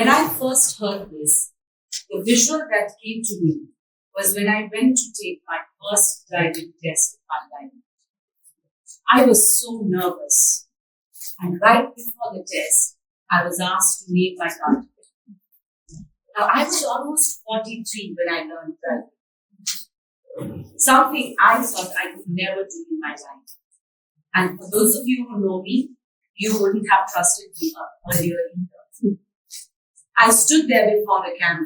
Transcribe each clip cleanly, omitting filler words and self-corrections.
When I first heard this, the visual that came to me was when I went to take my first driving test of my life. I was so nervous. And right before the test, I was asked to make my guardian. Now, I was almost 43 when I learned driving. Something I thought I could never do in my life. And for those of you who know me, you wouldn't have trusted me earlier either. I stood there before the camera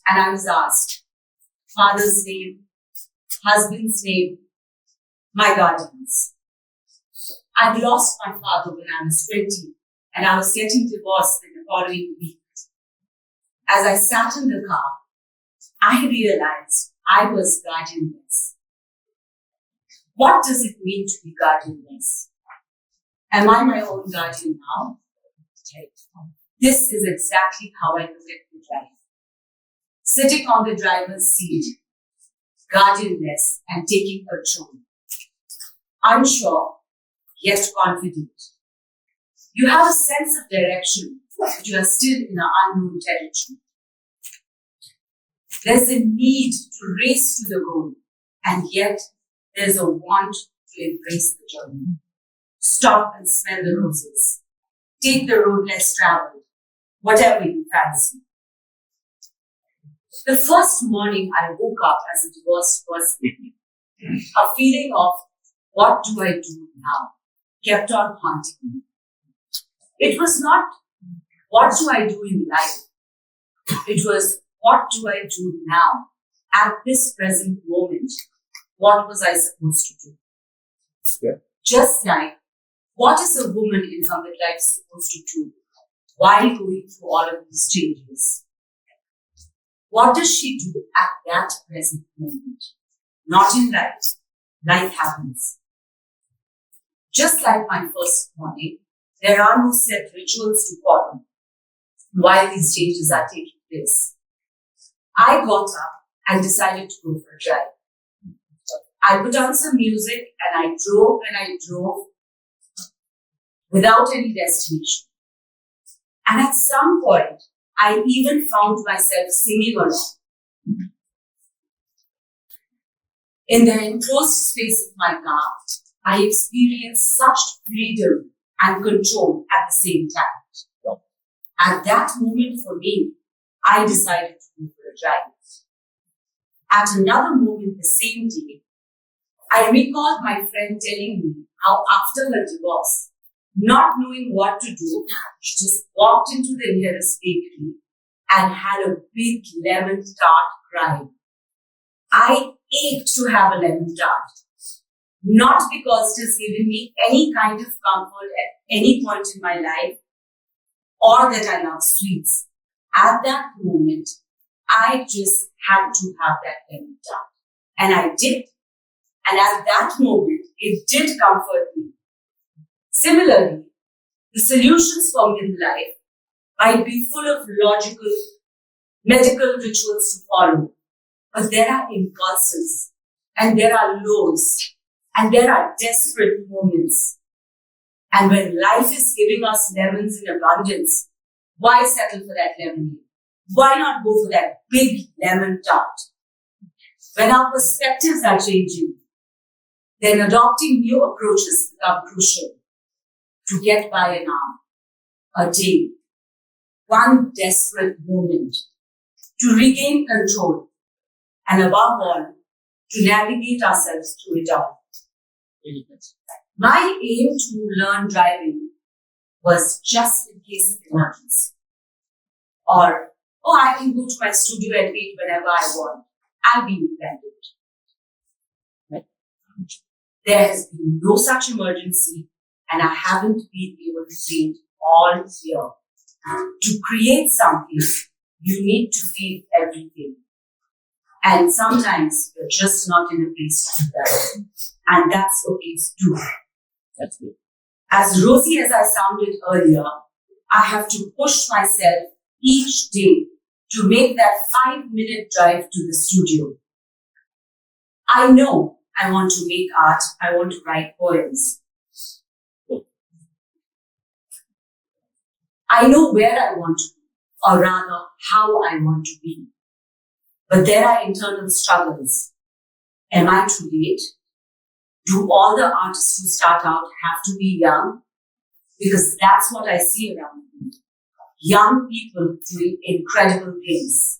and I was asked father's name, husband's name, my guardians. I'd lost my father when I was 20 and I was getting divorced in the following week. As I sat in the car, I realized I was guardianless. What does it mean to be guardianless? Am I my own guardian now? This is exactly how I look at midlife. Sitting on the driver's seat, guardianless and taking control. Unsure, yet confident. You have a sense of direction, but you are still in an unknown territory. There's a need to race to the goal, and yet there's a want to embrace the journey. Stop and smell the roses. Take the road less traveled, whatever you fancy. The first morning I woke up as a divorced person, a feeling of what do I do now kept on haunting me. It was not what do I do in life. It was what do I do now at this present moment. What was I supposed to do? Yeah. Just like, what is a woman in her midlife supposed to do while going through all of these changes? What does she do at that present moment? Not in life. Life happens. Just like my first morning, there are no set rituals to follow while these changes are taking place. I got up and decided to go for a drive. I put on some music and I drove without any destination. And at some point, I even found myself singing along. In the enclosed space of my car, I experienced such freedom and control at the same time. At that moment for me, I decided to go for a drive. At another moment the same day, I recalled my friend telling me how after her divorce, not knowing what to do, she just walked into the nearest bakery and had a big lemon tart crying. I ached to have a lemon tart. Not because it has given me any kind of comfort at any point in my life or that I love sweets. At that moment, I just had to have that lemon tart. And I did. And at that moment, it did comfort me. Similarly, the solutions for midlife might be full of logical, medical rituals to follow. But there are impulses, and there are lows, and there are desperate moments. And when life is giving us lemons in abundance, why settle for that lemonade? Why not go for that big lemon tart? When our perspectives are changing, then adopting new approaches become crucial to get by an hour, a day, one desperate moment, to regain control, and above all, to navigate ourselves through it all. My aim to learn driving was just in case of emergency. Or, I can go to my studio and wait whenever I want. I'll be independent. There has been no such emergency, and I haven't been able to wait all year. To create something, you need to feel everything. And sometimes you're just not in a place to do that. And that's okay too. That's good. As rosy as I sounded earlier, I have to push myself each day to make that 5-minute drive to the studio. I know I want to make art. I want to write poems. I know where I want to go. or rather how I want to be. But there are internal struggles. Am I too late? Do all the artists who start out have to be young? Because that's what I see around me. Young people doing incredible things.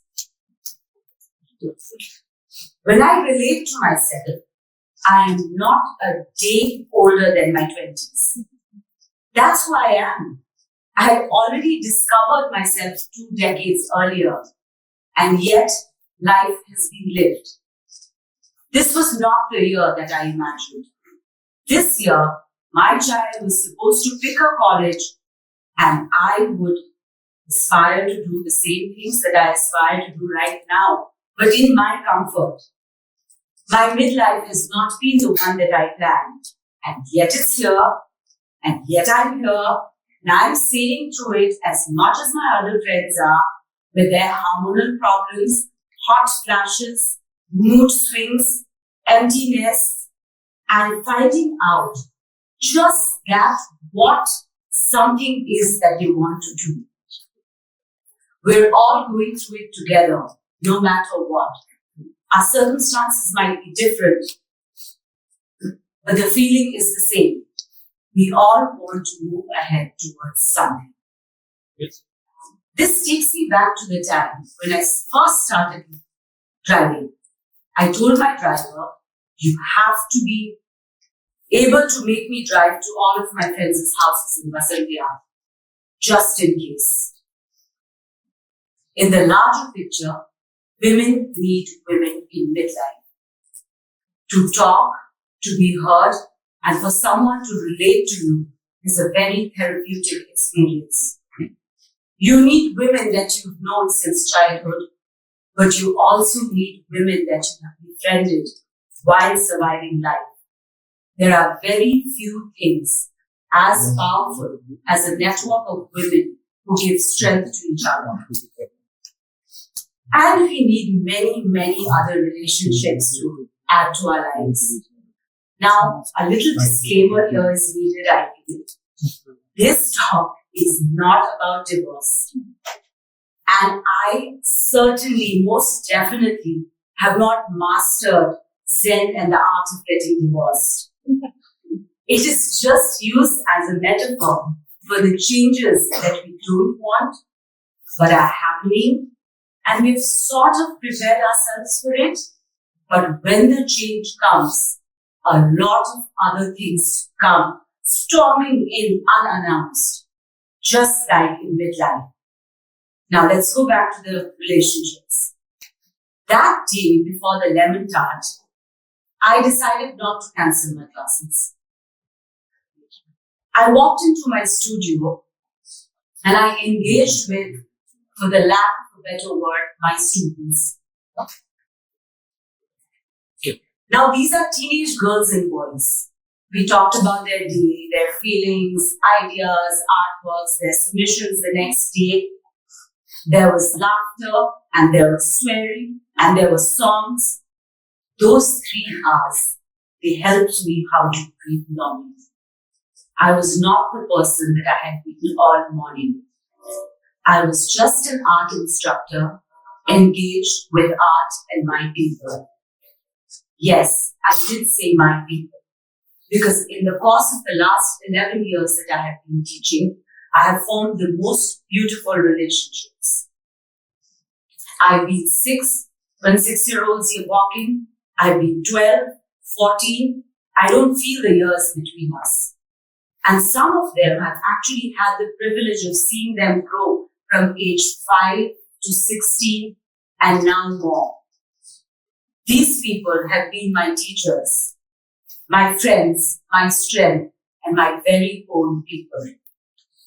When I relate to myself, I am not a day older than my 20s. That's who I am. I had already discovered myself 2 decades earlier, and yet life has been lived. This was not the year that I imagined. This year, my child was supposed to pick a college, and I would aspire to do the same things that I aspire to do right now, but in my comfort. My midlife has not been the one that I planned, and yet it's here, and yet I'm here, and I'm sailing through it as much as my other friends are, with their hormonal problems, hot flashes, mood swings, emptiness, and finding out just that what something is that they want to do. We're all going through it together, no matter what. Our circumstances might be different, but the feeling is the same. We all want to move ahead towards something. Yes. This takes me back to the time when I first started driving. I told my driver, you have to be able to make me drive to all of my friends' houses in Vasantia, just in case. In the larger picture, women need women in midlife. To talk, to be heard, and for someone to relate to you is a very therapeutic experience. You need women that you've known since childhood, but you also need women that you have befriended while surviving life. There are very few things as powerful as a network of women who give strength to each other. And we need many, many other relationships to add to our lives. Now, a little disclaimer here is needed, I feel. This talk is not about divorce. And I certainly, most definitely, have not mastered Zen and the art of getting divorced. It is just used as a metaphor for the changes that we don't want, but are happening, and we've sort of prepared ourselves for it. But when the change comes, a lot of other things come storming in unannounced, just like in midlife. Now let's go back to the relationships. That day before the lemon tart, I decided not to cancel my classes. I walked into my studio and I engaged with, for the lack of a better word, my students. Now these are teenage girls and boys. We talked about their day, their feelings, ideas, artworks, their submissions the next day. There was laughter, and there was swearing, and there were songs. Those 3 hours, they helped me how to breathe normally. I was not the person that I had been all morning. I was just an art instructor, engaged with art and my people. Yes, I did say my people, because in the course of the last 11 years that I have been teaching, I have formed the most beautiful relationships. I've been 6 when 6-year-olds are walking. I've been 12, 14. I don't feel the years between us. And some of them have actually had the privilege of seeing them grow from age 5 to 16 and now more. These people have been my teachers, my friends, my strength, and my very own people.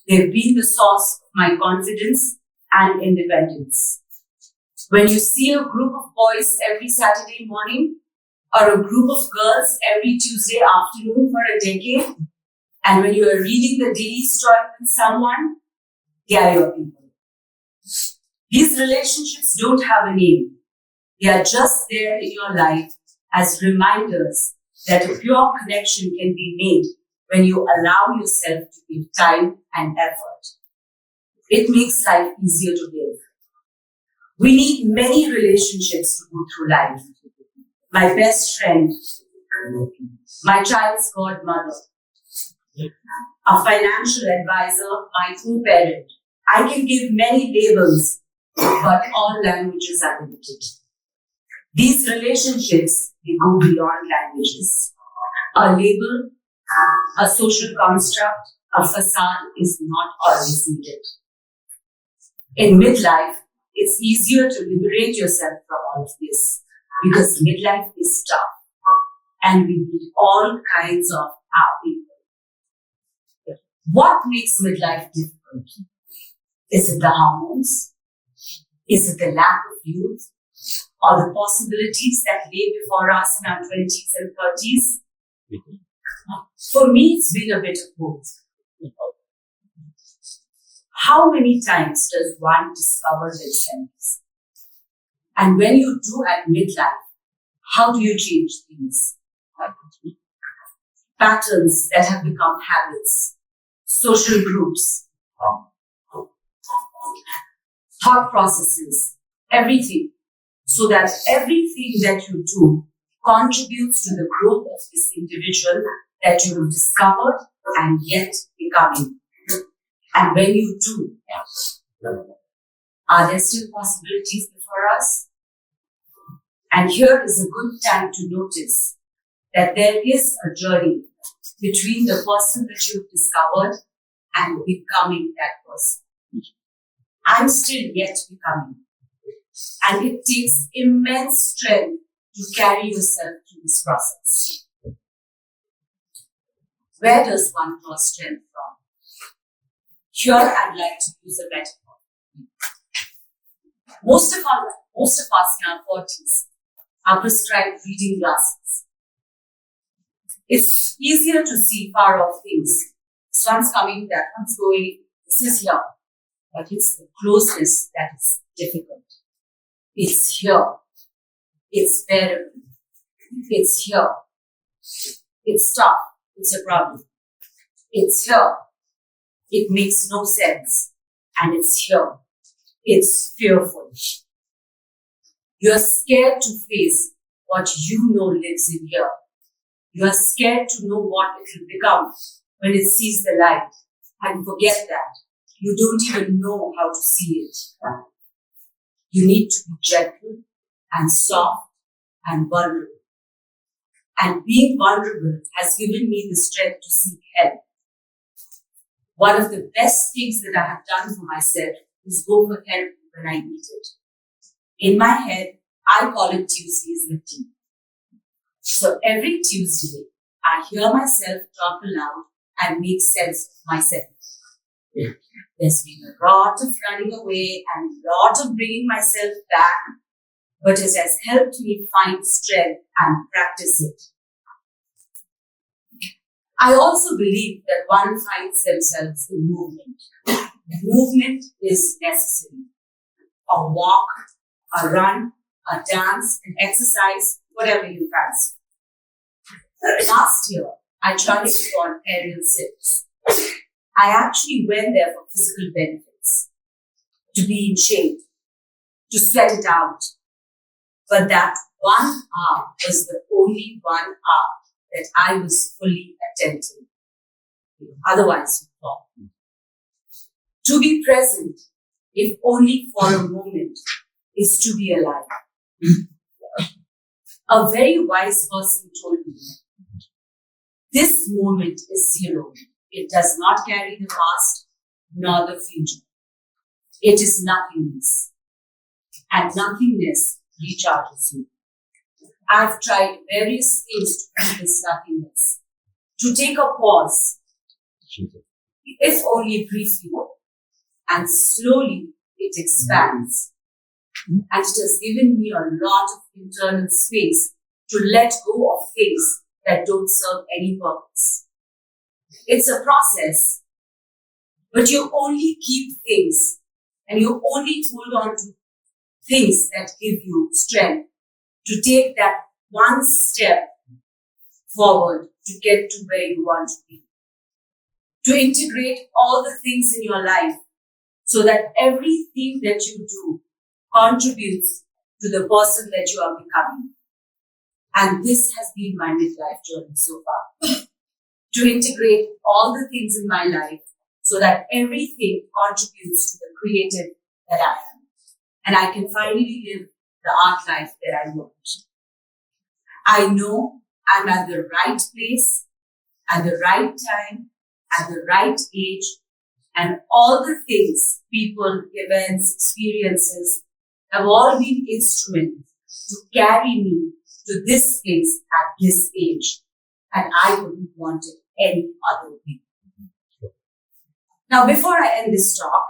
They've been the source of my confidence and independence. When you see a group of boys every Saturday morning or a group of girls every Tuesday afternoon for a decade, and when you are reading the daily story with someone, they are your people. These relationships don't have a name. They are just there in your life as reminders that a pure connection can be made when you allow yourself to give time and effort. It makes life easier to live. We need many relationships to go through life. My best friend, my child's godmother, a financial advisor, my co-parent. I can give many labels, but all languages are limited. These relationships, they go beyond languages. A label, a social construct, a facade is not always needed. In midlife, it's easier to liberate yourself from all of this because midlife is tough and we need all kinds of people. What makes midlife difficult? Is it the hormones? Is it the lack of youth? Or the possibilities that lay before us in our 20s and 30s? For me, it's been a bit of both. How many times does one discover themselves? And when you do at midlife, how do you change things? Patterns that have become habits, social groups, thought processes, everything, so that everything that you do contributes to the growth of this individual that you have discovered and yet becoming. And when you do, are there still possibilities before us? And here is a good time to notice that there is a journey between the person that you've discovered and becoming that person. I'm still yet becoming. And it takes immense strength to carry yourself through this process. Where does one draw strength from? Here I'd like to use a metaphor. Most of us in our 40s are prescribed reading glasses. It's easier to see far off things. This one's coming, that one's going, this is here. But it's the closeness that is difficult. It's here. It's better. It's here. It's tough. It's a problem. It's here. It makes no sense. And it's here. It's fearful. You're scared to face what you know lives in here. You're scared to know what it will become when it sees the light. And forget that. You don't even know how to see it. You need to be gentle and soft and vulnerable. And being vulnerable has given me the strength to seek help. One of the best things that I have done for myself is go for help when I need it. In my head, I call it Tuesdays with tea. So every Tuesday, I hear myself talk aloud and make sense of myself. There's been a lot of running away and a lot of bringing myself back, but it has helped me find strength and practice it. I also believe that one finds themselves in movement. Movement is necessary. A walk, a run, a dance, an exercise, whatever you fancy. Last year, I tried to go on aerial sits. I actually went there for physical benefits, to be in shape, to sweat it out. But that 1 hour was the only 1 hour that I was fully attentive. Otherwise, you fall. To be present, if only for a moment, is to be alive. A very wise person told me, this moment is zero. It does not carry the past nor the future. It is nothingness. And nothingness recharges you. I've tried various things to do this nothingness. To take a pause, if only briefly, and slowly it expands. And it has given me a lot of internal space to let go of things that don't serve any purpose. It's a process, but you only keep things and you only hold on to things that give you strength to take that one step forward to get to where you want to be. To integrate all the things in your life so that everything that you do contributes to the person that you are becoming. And this has been my midlife journey so far. To integrate all the things in my life so that everything contributes to the creative that I am. And I can finally live the art life that I want. I know I'm at the right place, at the right time, at the right age, and all the things, people, events, experiences have all been instruments to carry me to this place at this age. And I wouldn't want it any other way. Now, before I end this talk,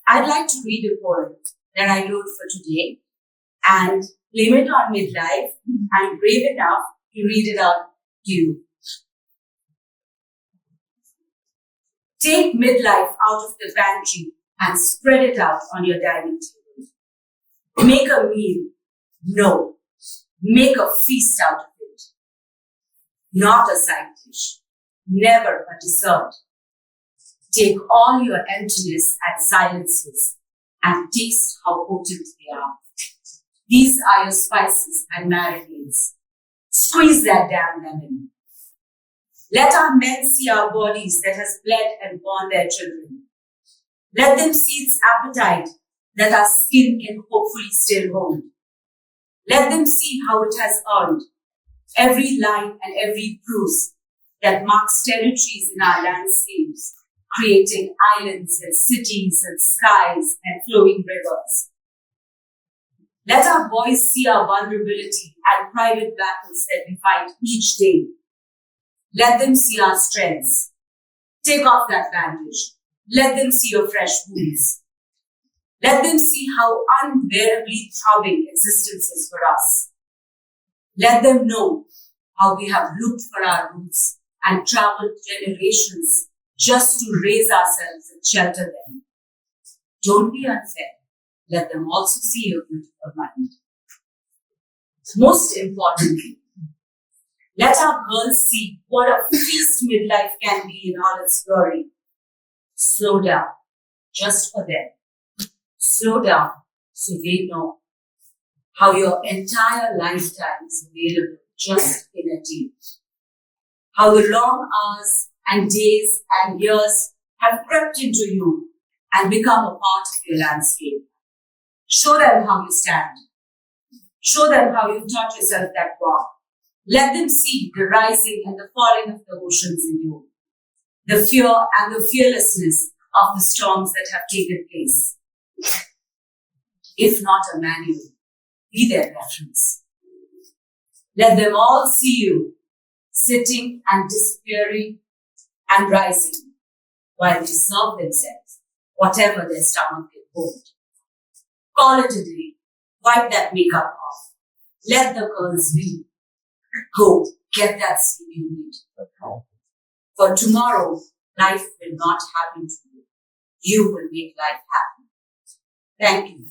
I'd like to read a poem that I wrote for today and claim it on midlife. I'm brave enough to read it out to you. Take midlife out of the pantry and spread it out on your dining table. Make a meal. No. Make a feast out of it. Not a side dish. Never a dessert. Take all your emptiness and silences and taste how potent they are. These are your spices and marinades. Squeeze that damn lemon. Let our men see our bodies that has bled and born their children. Let them see its appetite that our skin can hopefully still hold. Let them see how it has earned every line and every bruise that marks territories in our landscapes, creating islands and cities and skies and flowing rivers. Let our boys see our vulnerability and private battles that we fight each day. Let them see our strengths. Take off that bandage. Let them see your fresh wounds. Let them see how unbearably throbbing existence is for us. Let them know how we have looked for our roots and traveled generations just to raise ourselves and shelter them. Don't be unfair. Let them also see your beautiful mind. Most importantly, let our girls see what a feast midlife can be in all its glory. Slow down, just for them. Slow down so they know how your entire lifetime is available just in a day. How the long hours and days and years have crept into you and become a part of your landscape. Show them how you stand. Show them how you've taught yourself that walk. Let them see the rising and the falling of the oceans in you, the fear and the fearlessness of the storms that have taken place. If not a manual, be their reference. Let them all see you sitting and disappearing and rising while they serve themselves, whatever their stomach can hold. Call it a day. Wipe that makeup off. Let the girls be. Go, get that sleep you need. For tomorrow, life will not happen to you. You will make life happen. Thank you.